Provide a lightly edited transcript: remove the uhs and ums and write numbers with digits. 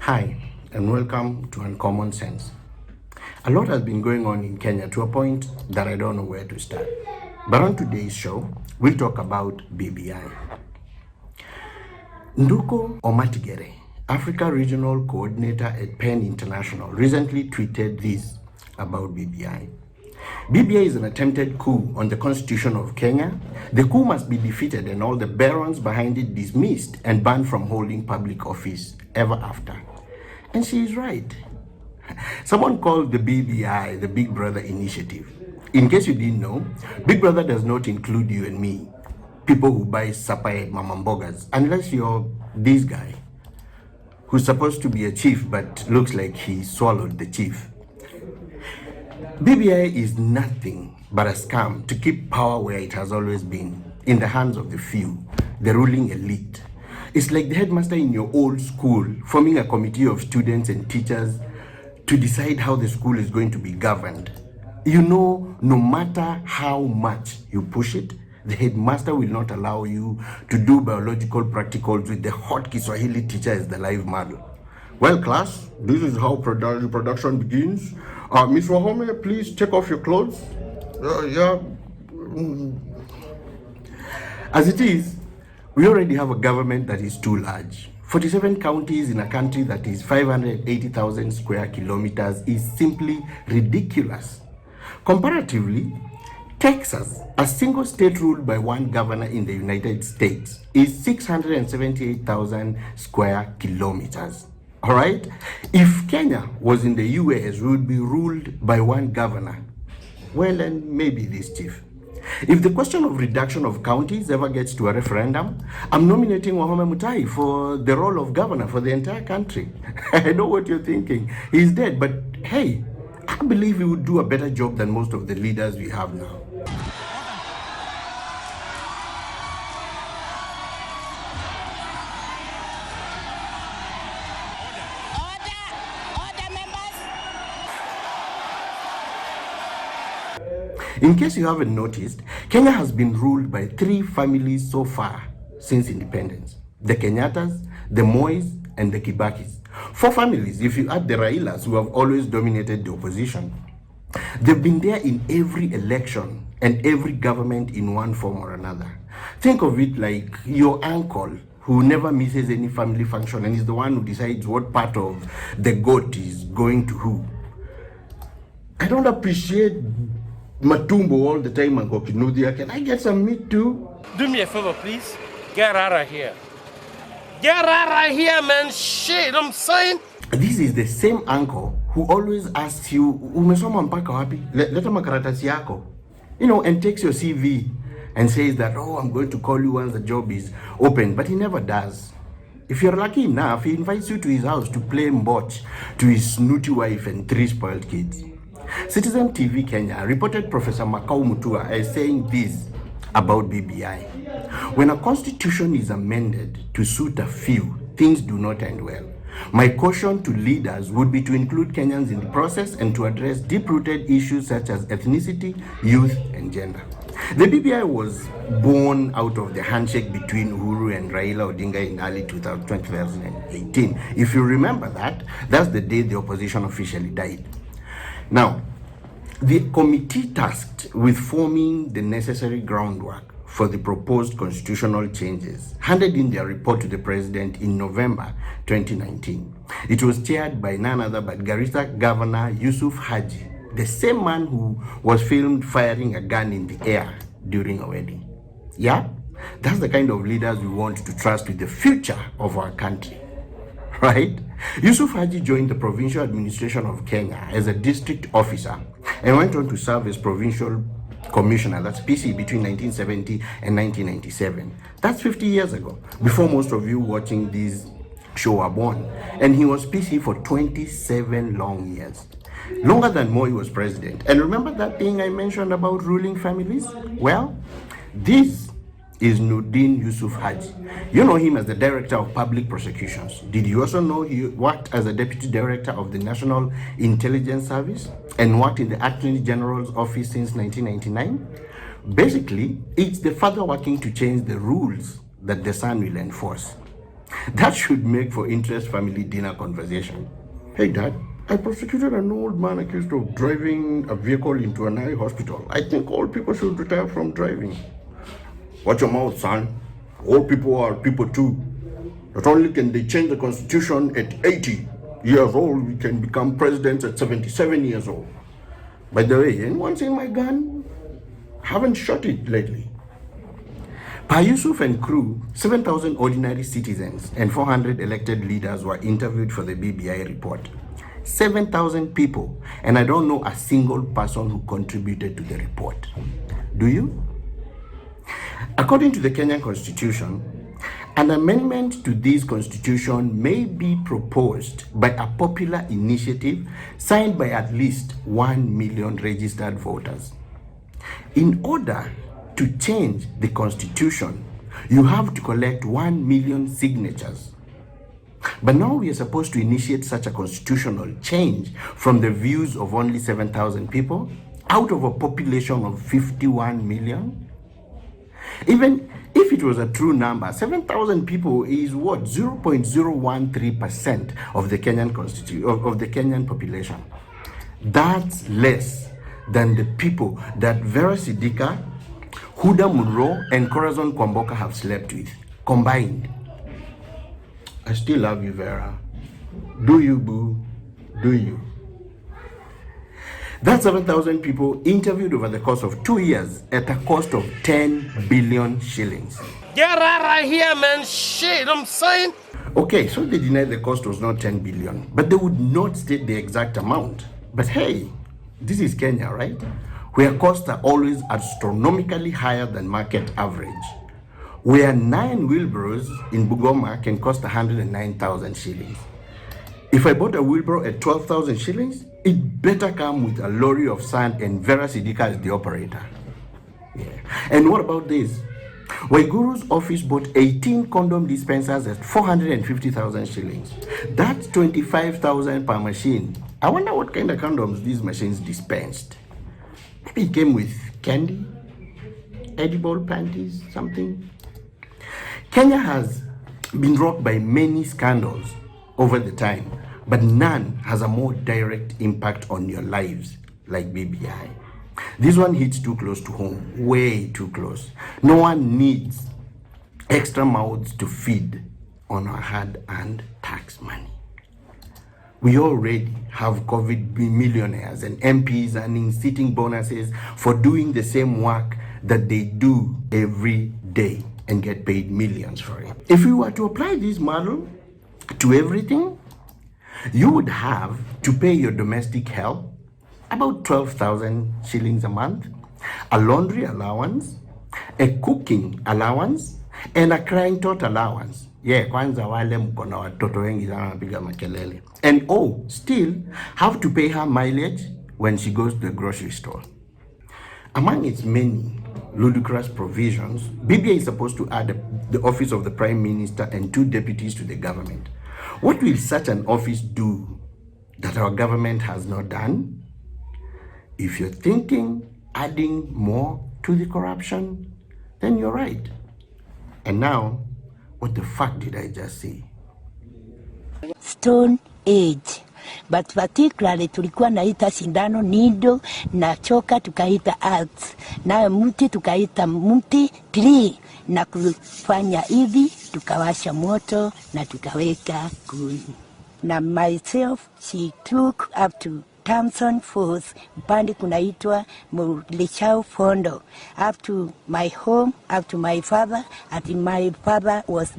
Hi, and welcome to Uncommon Sense. A lot has been going on in Kenya to a point that I don't know where to start. But on today's show, we'll talk about BBI. Nduko Omatigere, Africa Regional Coordinator at PEN International, recently tweeted this about BBI. BBI is an attempted coup on the constitution of Kenya. The coup must be defeated and all the barons behind it dismissed and banned from holding public office ever after. And she is right. Someone called the BBI the Big Brother Initiative. In case you didn't know, Big Brother does not include you and me, people who buy supper at Mamambogas, unless you're this guy who's supposed to be a chief but looks like he swallowed the chief. BBI is nothing but a scam to keep power where it has always been, in the hands of the few, the ruling elite. It's like the headmaster in your old school forming a committee of students and teachers to decide how the school is going to be governed. You know, no matter how much you push it, the headmaster will not allow you to do biological practicals with the hot Kiswahili teacher as the live model. Well, class, this is how production begins. Miss Wahome, please take off your clothes. Yeah. As it is, we already have a government that is too large. 47 counties in a country that is 580,000 square kilometers is simply ridiculous. Comparatively, Texas, a single state ruled by one governor in the United States, is 678,000 square kilometers. All right? If Kenya was in the US, we would be ruled by one governor. Well, and maybe this chief. If the question of reduction of counties ever gets to a referendum, I'm nominating Wahome Mutai for the role of governor for the entire country. I know what you're thinking. He's dead, but hey, I believe he would do a better job than most of the leaders we have now. In case you haven't noticed, Kenya has been ruled by three families so far since independence: the Kenyattas, the Mois, and the Kibakis. Four families, if you add the Railas, who have always dominated the opposition. They've been there in every election and every government in one form or another. Think of it like your uncle who never misses any family function and is the one who decides what part of the goat is going to who. I don't appreciate Matumbo all the time and go Kinudia. Can I get some meat too? Do me a favor, please. Get out of here. Get out of here, man. Shit, I'm saying. This is the same uncle who always asks you, umesoma mpaka wapi? Leta makaratasi yako. You know, and takes your CV and says that, oh, I'm going to call you once the job is open. But he never does. If you're lucky enough, he invites you to his house to play mbotch to his snooty wife and three spoiled kids. Citizen TV Kenya reported Professor Makau Mutua as saying this about BBI. When a constitution is amended to suit a few, things do not end well. My caution to leaders would be to include Kenyans in the process and to address deep-rooted issues such as ethnicity, youth, and gender. The BBI was born out of the handshake between Uhuru and Raila Odinga in early 2018. If you remember that, that's the day the opposition officially died. Now, the committee tasked with forming the necessary groundwork for the proposed constitutional changes handed in their report to the president in November 2019. It was chaired by none other but Garissa Governor Yusuf Haji, the same man who was filmed firing a gun in the air during a wedding. Yeah, that's the kind of leaders we want to trust with the future of our country. Right? Yusuf Haji joined the provincial administration of Kenya as a district officer and went on to serve as provincial commissioner, that's PC, between 1970 and 1997. That's 50 years ago, before most of you watching this show were born. And he was PC for 27 long years. Longer than Moi was president. And remember that thing I mentioned about ruling families? Well, this is Nurdin Yusuf Haji. You know him as the Director of Public Prosecutions. Did you also know he worked as a Deputy Director of the National Intelligence Service and worked in the Attorney General's office since 1999? Basically, it's the father working to change the rules that the son will enforce. That should make for interest family dinner conversation. Hey Dad, I prosecuted an old man accused of driving a vehicle into an eye hospital. I think all people should retire from driving. Watch your mouth, son. Old people are people too. Not only can they change the constitution at 80 years old, we can become presidents at 77 years old. By the way, anyone seen my gun? Haven't shot it lately. Pa Yusuf and crew, 7,000 ordinary citizens and 400 elected leaders were interviewed for the BBI report. 7,000 people, and I don't know a single person who contributed to the report. Do you? According to the Kenyan Constitution, an amendment to this constitution may be proposed by a popular initiative signed by at least 1 million registered voters. In order to change the constitution, you have to collect 1 million signatures. But now we are supposed to initiate such a constitutional change from the views of only 7,000 people out of a population of 51 million? Even if it was a true number, 7,000 people is what? 0.013% of the Kenyan of the Kenyan population. That's less than the people that Vera Sidika, Huda Munro, and Corazon Kwamboka have slept with combined. I still love you, Vera. Do you, boo? Do you? That's 7,000 people interviewed over the course of 2 years at a cost of 10 billion shillings. Get out of here, man. Shit, I'm saying. Okay, so they denied the cost was not 10 billion, but they would not state the exact amount. But hey, this is Kenya, right? Where costs are always astronomically higher than market average. Where 9 wheelbarrows in Bungoma can cost 109,000 shillings. If I bought a wheelbarrow at 12,000 shillings, it better come with a lorry of sand and Vera Sidika as the operator. Yeah. And what about this? Waiguru's office bought 18 condom dispensers at 450,000 shillings. That's 25,000 per machine. I wonder what kind of condoms these machines dispensed. Maybe it came with candy, edible panties, something. Kenya has been rocked by many scandals over the time, but none has a more direct impact on your lives like BBI. This one hits too close to home, way too close. No one needs extra mouths to feed on our hard-earned tax money. We already have COVID millionaires and MPs earning sitting bonuses for doing the same work that they do every day and get paid millions for it. If we were to apply this model to everything, you would have to pay your domestic help about 12,000 shillings a month, a laundry allowance, a cooking allowance, and a crying tot allowance. Yeah, kwanza wale mko na watoto wengi sana wanapiga makelele. And still have to pay her mileage when she goes to the grocery store. Among its many ludicrous provisions, BBI is supposed to add the office of the Prime Minister and 2 deputies to the government. What will such an office do that our government has not done? If you're thinking adding more to the corruption, then you're right. And now, what the fuck did I just say? Stone Age. But particularly tulikuwa naita sindano needle na choka tukaita axe. Na mti tukaita mti tree. Na kufanya hivi tukawasha moto na tukaweka kuni. Na myself, she took up to Thompson Falls, upande kunaitwa Mulishau Fondo, up to my home, up to my father, and my father was